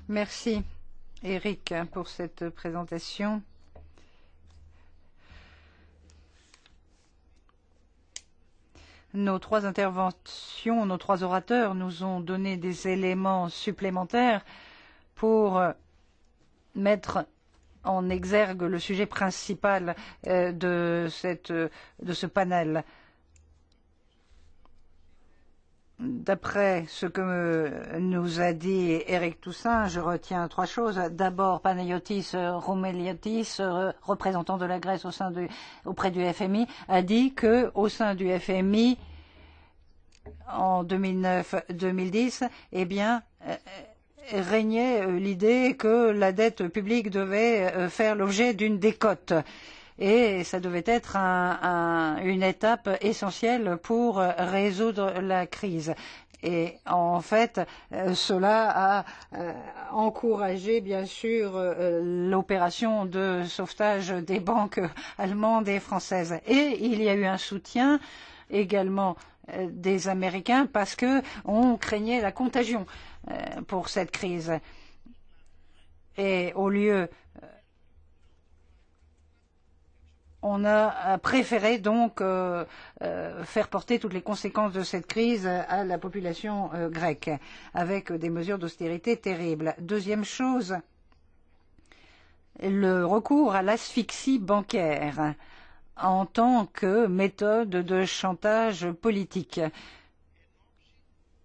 Merci, Eric, pour cette présentation. Nos trois interventions, nos trois orateurs nous ont donné des éléments supplémentaires pour mettre en exergue le sujet principal de ce panel. D'après ce que nous a dit Eric Toussaint, je retiens trois choses. D'abord, Panayotis Roumeliotis, représentant de la Grèce auprès du FMI, a dit qu'au sein du FMI, en 2009-2010, eh bien, régnait l'idée que la dette publique devait faire l'objet d'une décote. Et ça devait être une étape essentielle pour résoudre la crise. Et en fait, cela a encouragé, bien sûr, l'opération de sauvetage des banques allemandes et françaises. Et il y a eu un soutien également des Américains parce qu'on craignait la contagion pour cette crise. Et au lieu on a préféré donc faire porter toutes les conséquences de cette crise à la population grecque, avec des mesures d'austérité terribles. Deuxième chose, le recours à l'asphyxie bancaire en tant que méthode de chantage politique,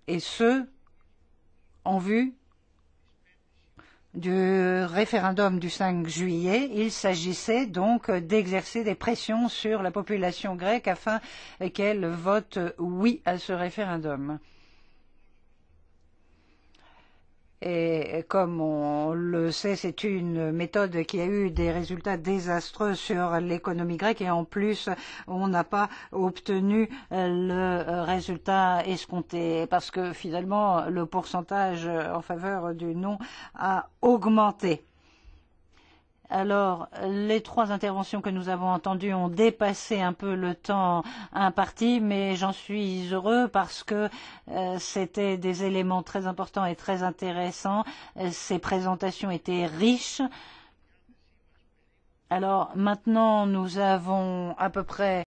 et ce, en vue du référendum du 5 juillet. Il s'agissait donc d'exercer des pressions sur la population grecque afin qu'elle vote oui à ce référendum. Et comme on le sait, c'est une méthode qui a eu des résultats désastreux sur l'économie grecque et en plus, on n'a pas obtenu le résultat escompté parce que finalement, le pourcentage en faveur du non a augmenté. Alors, les trois interventions que nous avons entendues ont dépassé un peu le temps imparti, mais j'en suis heureux parce que c'était des éléments très importants et très intéressants. Ces présentations étaient riches. Alors, maintenant, nous avons à peu près